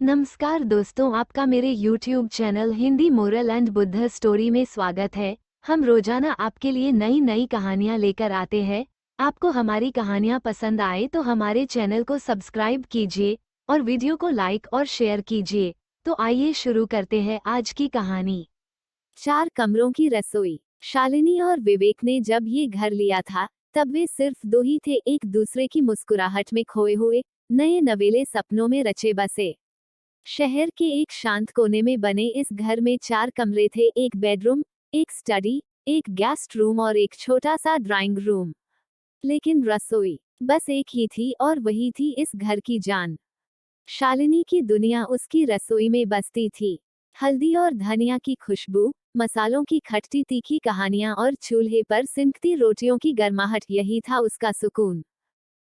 नमस्कार दोस्तों, आपका मेरे YouTube channel Hindi moral and Buddha story में स्वागत है। हम रोजाना आपके लिए नई नई कहानियाँ लेकर आते हैं। आपको हमारी कहानियाँ पसंद आए तो हमारे चैनल को सब्सक्राइब कीजिए और वीडियो को लाइक और शेयर कीजिए। तो आइए शुरू करते हैं आज की कहानी। 4 कमरों की रसोई। शालिनी और विवेक ने जब ये घर लिया था तब वे सिर्फ दो ही थे, एक दूसरे की मुस्कुराहट में खोए हुए, नए नवेले सपनों में रचे बसे। शहर के एक शांत कोने में बने इस घर में 4 कमरे थे, एक बेडरूम, एक स्टडी, एक गेस्ट रूम और एक छोटा सा ड्राइंग रूम। लेकिन रसोई बस एक ही थी और वही थी इस घर की जान। शालिनी की दुनिया उसकी रसोई में बसती थी। हल्दी और धनिया की खुशबू, मसालों की खट्टी तीखी कहानियां और चूल्हे पर सिंकती रोटियों की गर्माहट, यही था उसका सुकून।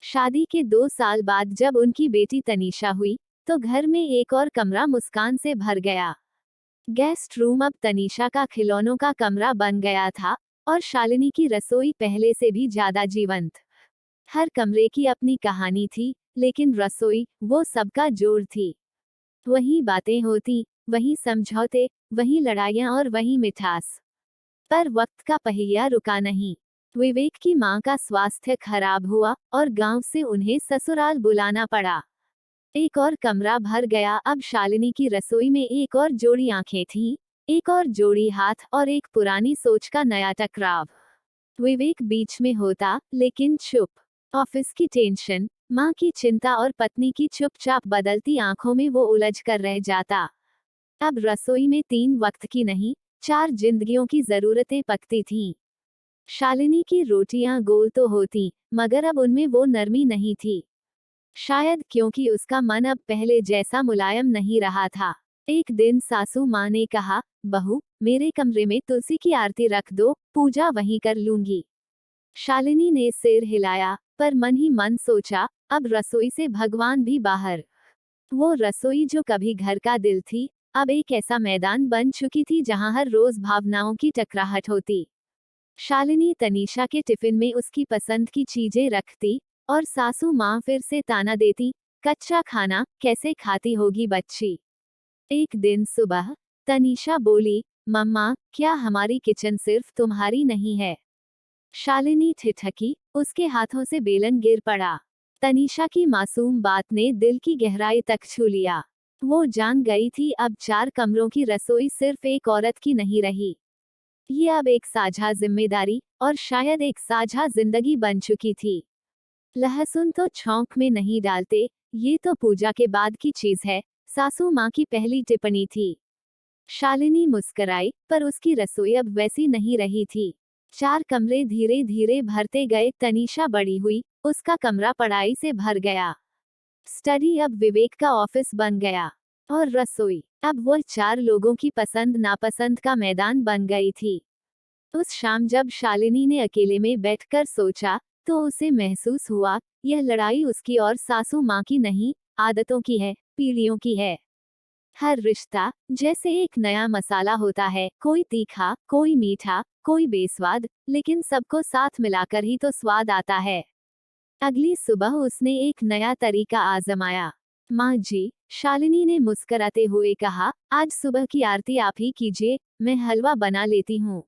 शादी के 2 साल बाद जब उनकी बेटी तनीषा हुई तो घर में एक और कमरा मुस्कान से भर गया। गेस्ट रूम अब तनीषा का खिलौनों का कमरा बन गया था और शालिनी की रसोई पहले से भी ज्यादा जीवंत। हर कमरे की अपनी कहानी थी, लेकिन रसोई वो सबका जोड़ थी। वही बातें होती, वही समझौते, वही लड़ाइयाँ और वही मिठास। पर वक्त का पहिया रुका नहीं। विवेक की मां का स्वास्थ्य खराब हुआ और गांव से उन्हें ससुराल बुलाना पड़ा। एक और कमरा भर गया। अब शालिनी की रसोई में एक और जोड़ी आंखें थीं, एक और जोड़ी हाथ और एक पुरानी सोच का नया टकराव। विवेक बीच में होता, लेकिन चुप। ऑफिस की टेंशन, माँ की चिंता और पत्नी की चुपचाप बदलती आंखों में वो उलझ कर रह जाता। अब रसोई में 3 वक्त की नहीं, 4 जिंदगियों की जरूरतें पकती थीं। शालिनी की रोटियां गोल तो होती, मगर अब उनमें वो नरमी नहीं थी। शायद क्योंकि उसका मन अब पहले जैसा मुलायम नहीं रहा था। एक दिन सासू माँ ने कहा, बहू, मेरे कमरे में तुलसी की आरती रख दो, पूजा वहीं कर लूंगी। शालिनी ने सिर हिलाया, पर मन ही मन सोचा, अब रसोई से भगवान भी बाहर। वो रसोई जो कभी घर का दिल थी, अब एक ऐसा मैदान बन चुकी थी जहां हर रोज भावनाओं की टकराहट होती। शालिनी तनीषा के टिफिन में उसकी पसंद की चीजें रखती और सासू माँ फिर से ताना देती, कच्चा खाना कैसे खाती होगी बच्ची। एक दिन सुबह तनीषा बोली, मम्मा, क्या हमारी किचन सिर्फ तुम्हारी नहीं है? शालिनी ठिठकी, उसके हाथों से बेलन गिर पड़ा। तनीषा की मासूम बात ने दिल की गहराई तक छू लिया। वो जान गई थी अब 4 कमरों की रसोई सिर्फ एक औरत की नहीं रही। ये अब एक साझा जिम्मेदारी और शायद एक साझा जिंदगी बन चुकी थी। लहसुन तो छौंक में नहीं डालते, ये तो पूजा के बाद की चीज है, सासू माँ की पहली टिप्पणी थी। शालिनी मुस्कराई, पर उसकी रसोई अब वैसी नहीं रही थी। 4 कमरे धीरे धीरे भरते गए। तनीषा बड़ी हुई, उसका कमरा पढ़ाई से भर गया। स्टडी अब विवेक का ऑफिस बन गया। और रसोई अब वह 4 लोगों की पसंद नापसंद का मैदान बन गई थी। उस शाम जब शालिनी ने अकेले में बैठकर सोचा, तो उसे महसूस हुआ, यह लड़ाई उसकी और सासू माँ की नहीं, आदतों की है, पीढ़ियों की है। हर रिश्ता जैसे एक नया मसाला होता है, कोई तीखा, कोई मीठा, कोई बेस्वाद, लेकिन सबको साथ मिलाकर ही तो स्वाद आता है। अगली सुबह उसने एक नया तरीका आजमाया। माँ जी, शालिनी ने मुस्कुराते हुए कहा, आज सुबह की आरती आप ही कीजिए, मैं हलवा बना लेती हूँ।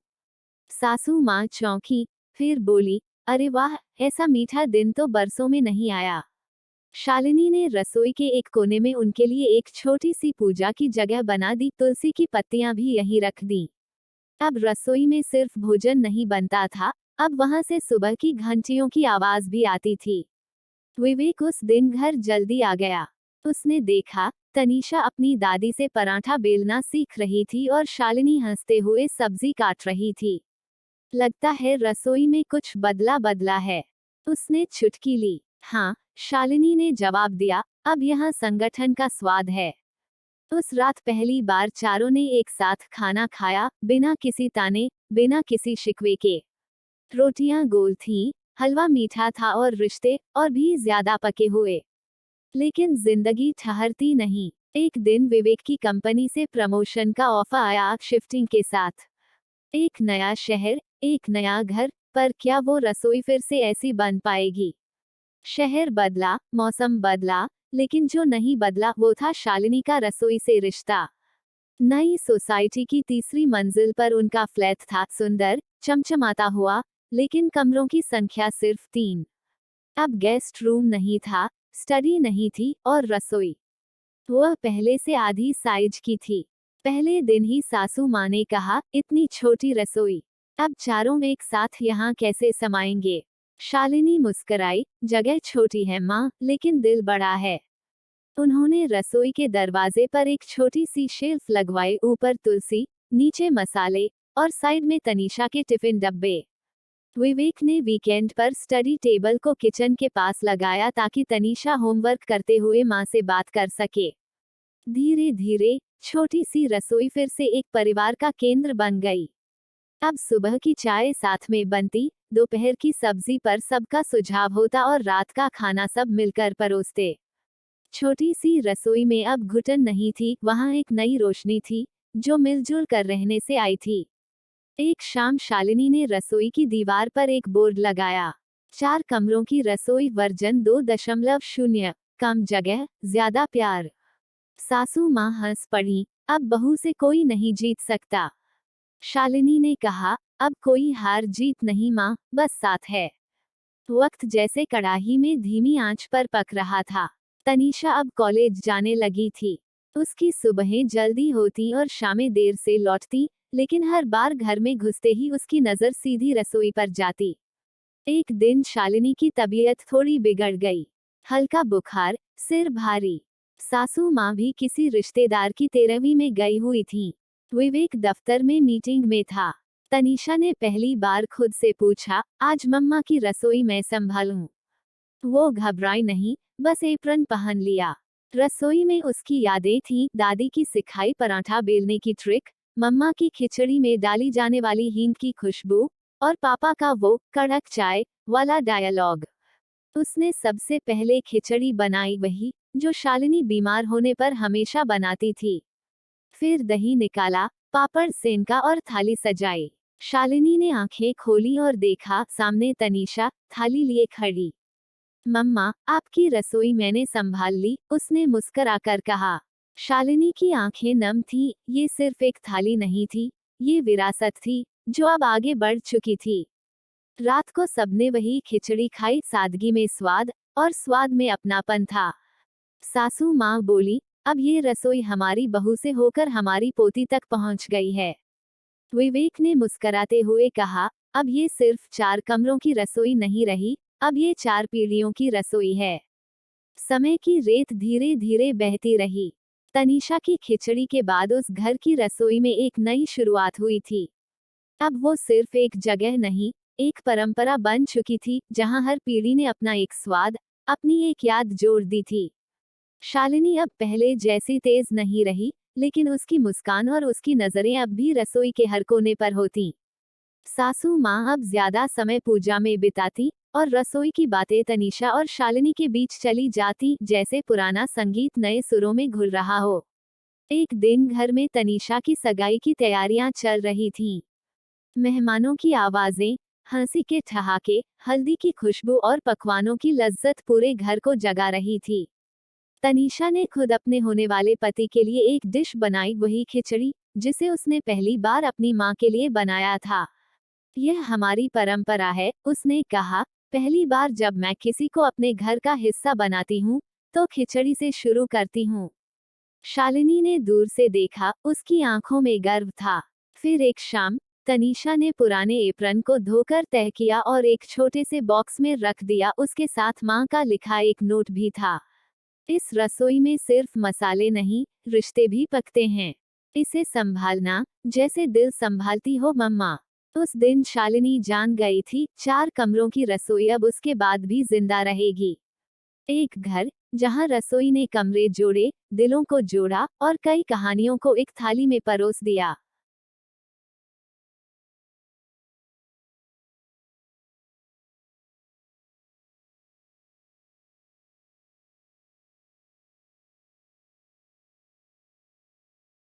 सासू माँ चौंकी, फिर बोली, अरे वाह, ऐसा मीठा दिन तो बरसों में नहीं आया। शालिनी ने रसोई के एक कोने में उनके लिए एक छोटी सी पूजा की जगह बना दी, तुलसी की पत्तियां भी यहीं रख दी। अब रसोई में सिर्फ भोजन नहीं बनता था, अब वहां से सुबह की घंटियों की आवाज भी आती थी। विवेक उस दिन घर जल्दी आ गया। उसने देखा, तनीषा अपनी दादी से पराठा बेलना सीख रही थी और शालिनी हंसते हुए सब्जी काट रही थी। लगता है रसोई में कुछ बदला बदला है। उसने चुटकी ली। हाँ, शालिनी ने जवाब दिया, अब यहाँ संगठन का स्वाद है। उस रात पहली बार चारों ने एक साथ खाना खाया, बिना किसी ताने, बिना किसी शिकवे के। रोटियां गोल थीं, हलवा मीठा था और रिश्ते और भी ज्यादा पके हुए। लेकिन जिंदगी ठहरती नहीं। एक दिन विवेक की कंपनी से प्रमोशन का ऑफर आया, शिफ्टिंग के साथ। एक नया शहर, एक नया घर, पर क्या वो रसोई फिर से ऐसी बन पाएगी? शहर बदला, मौसम बदला, लेकिन जो नहीं बदला वो था शालिनी का रसोई से रिश्ता। नई सोसाइटी की तीसरी मंजिल पर उनका फ्लैट था, सुंदर, चमचमाता हुआ, लेकिन कमरों की संख्या सिर्फ 3। अब गेस्ट रूम नहीं था, स्टडी नहीं थी, और रसोई वह पहले से आधी साइज की थी। पहले दिन ही सासू माँ ने कहा, इतनी छोटी रसोई, अब चारों एक साथ यहाँ कैसे समाएंगे। शालिनी मुस्कराई, जगह छोटी है माँ, लेकिन दिल बड़ा है। उन्होंने रसोई के दरवाजे पर एक छोटी सी शेल्फ लगवाई, ऊपर तुलसी, नीचे मसाले, और साइड में तनीषा के टिफिन डब्बे। विवेक ने वीकेंड पर स्टडी टेबल को किचन के पास लगाया ताकि तनीषा होमवर्क करते हुए माँ से बात कर सके। धीरे धीरे छोटी सी रसोई फिर से एक परिवार का केंद्र बन गई। अब सुबह की चाय साथ में बनती, दोपहर की सब्जी पर सबका सुझाव होता और रात का खाना सब मिलकर परोसते। छोटी सी रसोई में अब घुटन नहीं थी, वहां एक नई रोशनी थी जो मिलजुल कर रहने से आई थी। एक शाम शालिनी ने रसोई की दीवार पर एक बोर्ड लगाया, 4 कमरों की रसोई वर्जन 2.0, कम जगह, ज्यादा प्यार। सासू माँ हंस पड़ी, अब बहू से कोई नहीं जीत सकता। शालिनी ने कहा, अब कोई हार जीत नहीं माँ, बस साथ है। वक्त जैसे कड़ाही में धीमी आंच पर पक रहा था। तनीषा अब कॉलेज जाने लगी थी। उसकी सुबहें जल्दी होती और शामें देर से लौटती, लेकिन हर बार घर में घुसते ही उसकी नजर सीधी रसोई पर जाती। एक दिन शालिनी की तबीयत थोड़ी बिगड़ गई, हल्का बुखार, सिर भारी। सासू माँ भी किसी रिश्तेदार की तेरहवीं में गई हुई थी। विवेक दफ्तर में मीटिंग में था। तनीषा ने पहली बार खुद से पूछा, आज मम्मा की रसोई मैं संभालूं? वो घबराई नहीं, बस एप्रन पहन लिया। रसोई में उसकी यादें थीं, दादी की सिखाई पराठा बेलने की ट्रिक, मम्मा की खिचड़ी में डाली जाने वाली हींग की खुशबू, और पापा का वो कड़क चाय वाला डायलॉग। उसने सबसे पहले खिचड़ी बनाई वही, जो शालिनी बीमार होने पर हमेशा बनाती थी। फिर दही निकाला, पापड़ सेंका और थाली सजाई। शालिनी ने आंखें खोली और देखा, सामने तनीषा, थाली लिए खड़ी। मम्मा, आपकी रसोई मैंने संभाल ली, उसने मुस्कुराकर कहा। शालिनी की आंखें नम थीं, ये सिर्फ एक थाली नहीं थी, ये विरासत थी, जो अब आगे बढ़ चुकी थी। रात को सबने वही खिचड़ी खाई, सादगी में स्वाद, और स्वाद में अपनापन था। सासू माँ बोली, अब ये रसोई हमारी बहू से होकर हमारी पोती तक पहुँच गई है। विवेक ने मुस्कराते हुए कहा, अब ये सिर्फ 4 कमरों की रसोई नहीं रही, अब ये 4 पीढ़ियों की रसोई है। समय की रेत धीरे धीरे बहती रही। तनीषा की खिचड़ी के बाद उस घर की रसोई में एक नई शुरुआत हुई थी। अब वो सिर्फ एक जगह नहीं, एक परंपरा बन चुकी थी, जहां हर पीढ़ी ने अपना एक स्वाद, अपनी एक याद जोड़ दी थी। शालिनी अब पहले जैसी तेज नहीं रही, लेकिन उसकी मुस्कान और उसकी नजरें अब भी रसोई के हर कोने पर होती। सासू माँ अब ज्यादा समय पूजा में बिताती, और रसोई की बातें तनीषा और शालिनी के बीच चली जाती, जैसे पुराना संगीत नए सुरों में घुल रहा हो। एक दिन घर में तनीषा की सगाई की तैयारियां चल रही थीं। मेहमानों की आवाजें, हंसी के ठहाके, हल्दी की खुशबू और पकवानों की लज्जत पूरे घर को जगा रही थी। तनीषा ने खुद अपने होने वाले पति के लिए एक डिश बनाई, वही खिचड़ी, जिसे उसने पहली बार अपनी माँ के लिए बनाया था। यह हमारी परंपरा है, उसने कहा, पहली बार जब मैं किसी को अपने घर का हिस्सा बनाती हूँ, तो खिचड़ी से शुरू करती हूँ। शालिनी ने दूर से देखा, उसकी आंखों में गर्व था। फिर एक शाम, तनीषा ने पुराने एप्रन को धोकर तह किया और एक छोटे से बॉक्स में रख दिया, उसके साथ माँ का लिखा एक नोट भी था। इस रसोई में सिर्फ मसाले नहीं, रिश्ते भी पकते हैं। इसे संभालना, जैसे दिल संभालती हो मम्मा। उस दिन शालिनी जान गई थी, 4 कमरों की रसोई अब उसके बाद भी जिंदा रहेगी। एक घर, जहां रसोई ने कमरे जोड़े, दिलों को जोड़ा, और कई कहानियों को एक थाली में परोस दिया।